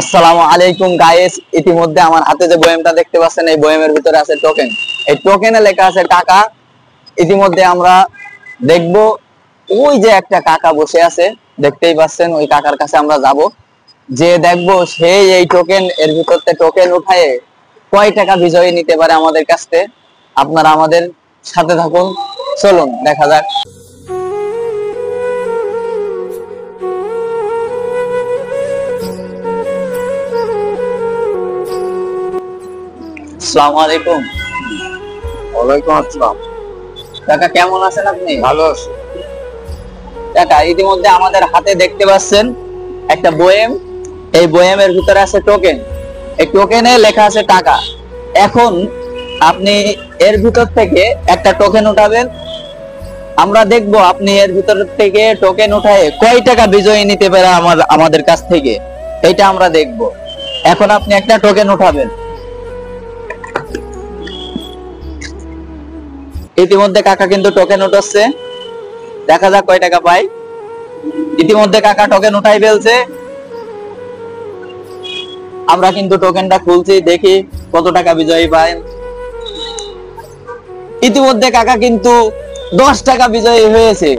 আসসালামু আলাইকুম গাইস, ইতিমধ্যে আমার হাতে যে বয়ামটা দেখতে পাচ্ছেন এই বয়ামের ভিতরে আছে টোকেন। এই টোকেনে লেখা আছে টাকা। ইতিমধ্যে আমরা দেখব ওই যে একটা কাকা বসে আছে, দেখতেই পাচ্ছেন, ওই কাকার কাছে আমরা যাব, যে দেখব সেই এই টোকেন এর ভিতর থেকে টোকেন উঠায় কয় টাকা বিজয়ী নিতে পারে আমাদের কাছ থেকে। আপনারা আমাদের সাথে থাকুন, চলুন দেখা যাক। আসসালামু আলাইকুম। ওয়ালাইকুম আসসালাম। কাকা কেমন আছেন আপনি? ভালো আছি কাকা, ইতিমধ্যে আমাদের হাতে দেখতে পাচ্ছেন একটা বয়াম। এই বয়ামের ভিতরে আছে টোকেন। এই টোকেনে লেখা আছে টাকা। এখন আপনি এর ভিতর থেকে একটা টোকেন উঠাবেন। আমরা দেখব আপনি এর ভিতর থেকে টোকেন উঠায় কয় টাকা বিজয়ী নিতে পারে আমাদের কাছ থেকে, এটা আমরা দেখব। এখন আপনি একটা টোকেন উঠাবেন। ইতিমধ্যে কাকা কিন্তু টোকেন উঠাচ্ছে, দেখা যাক কয় টাকা পায়। ইতিমধ্যে কাকা টোকেন উঠাই ফেলছে। আমরা কিন্তু টোকেনটা খুলছি, দেখি কত টাকা বিজয়ী পায়। ইতিমধ্যে কাকা কিন্তু 10 টাকা বিজয়ী হয়েছে।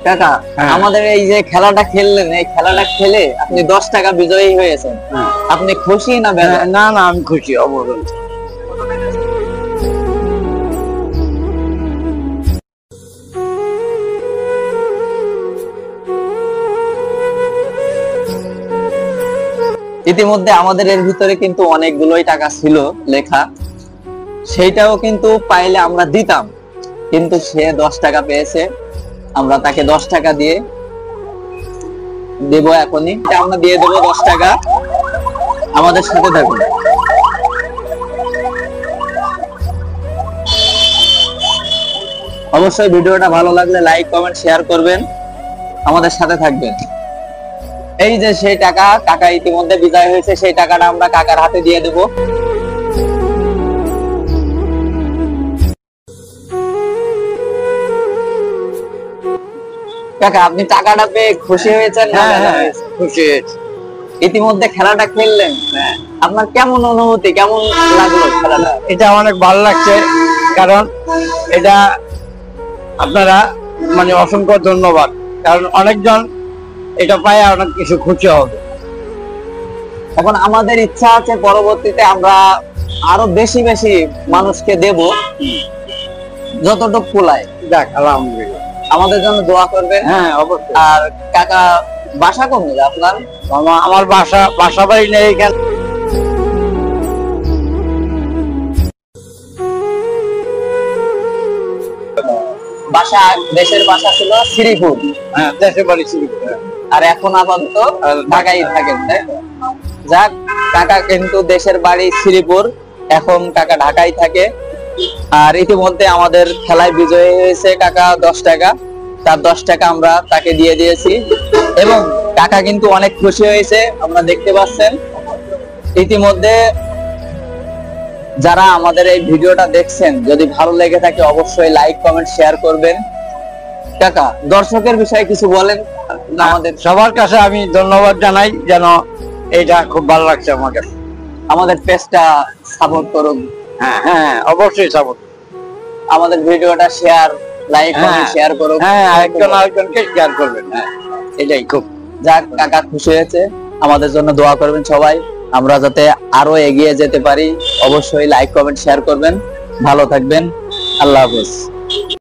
কাকা, আমাদের এই যে খেলাটা খেললেন, এই খেলাটা খেলে আপনি 10 টাকা বিজয়ী হয়েছেন, আপনি খুশি না? না না, আমি খুশি অবশ্যই। ইতিমধ্যে আমাদের এর ভিতরে কিন্তু অনেকগুলোই টাকা ছিল লেখা, সেইটাও কিন্তু পাইলে আমরা দিতাম, কিন্তু সে 10 টাকা পেয়েছে। আমরা তাকে 10 টাকা দিয়ে দেব। এখনই আমরা দিয়ে দেবো 10 টাকা। আমাদের সাথে থাকুন। অবশ্যই ভিডিওটা ভালো লাগলে লাইক কমেন্ট শেয়ার করবেন, আমাদের সাথে থাকবেন। এই যে সেই টাকা, কাকা ইতিমধ্যে বিজয় হয়েছে, সেই টাকাটা আমরা কাকার হাতে দিয়ে দেব। কাকা, আপনি টাকাটা পেয়ে খুশি হয়েছেন? খুশি হয়েছি। ইতিমধ্যে খেলাটা খেললেন, আপনার কেমন অনুভূতি, কেমন লাগলো খেলাটা? এটা অনেক ভালো লাগছে, কারণ এটা আপনারা মানে অসংখ্য ধন্যবাদ, কারণ অনেকজন এটা পায় অনেক কিছু খুশি হবে। এখন আমাদের ইচ্ছা আছে পরবর্তীতে আমরা আরো বেশি বেশি মানুষকে দেব, যতটুকু কুলায়। যাক, আলহামদুলিল্লাহ। আমাদের জন্য দোয়া করবেন। হ্যাঁ, অবশ্যই। আর কাকা, বাসা কোন আপনার? আমার বাসা বাড়ি নেই এখানে। বাসা, দেশের বাসা ছিল শ্রীপুর। হ্যাঁ, দেশের বাড়ি শ্রীপুর। আর এখন আপাতত ঢাকায় থাকেন, তাই তো? যাক, কাকা কিন্তু দেশের বাড়ি শ্রীপুর, এখন কাকা ঢাকায় থাকে। আর ইতিমধ্যে আমাদের খেলায় বিজয়ী হয়েছে কাকা 10 টাকা। তার 10 টাকা আমরা তাকে দিয়ে দিয়েছি এবং কাকা কিন্তু অনেক খুশি হয়েছে, আমরা দেখতে পাচ্ছেন। ইতিমধ্যে যারা আমাদের এই ভিডিওটা দেখছেন, যদি ভালো লেগে থাকে অবশ্যই লাইক কমেন্ট শেয়ার করবেন। কাকা, দর্শকের বিষয়ে কিছু বলেন। আমাদের সবার কাছে আমি ধন্যবাদ জানাই, যেন এটা খুব ভালো লাগছে আমাকে। আমাদের পেজটা সাপোর্ট করুন। হ্যাঁ হ্যাঁ, অবশ্যই সাপোর্ট। আমাদের ভিডিওটা শেয়ার, লাইক কমেন্ট শেয়ার করুন। হ্যাঁ, একজন আরেকজনকে শেয়ার করবেন। হ্যাঁ, এটাই খুব। যাক, কাকা খুশি হয়েছে, আমাদের জন্য দোয়া করবেন সবাই, আমরা যাতে আরো এগিয়ে যেতে পারি। অবশ্যই লাইক কমেন্ট শেয়ার করবেন। ভালো থাকবেন, আল্লাহ হাফেজ।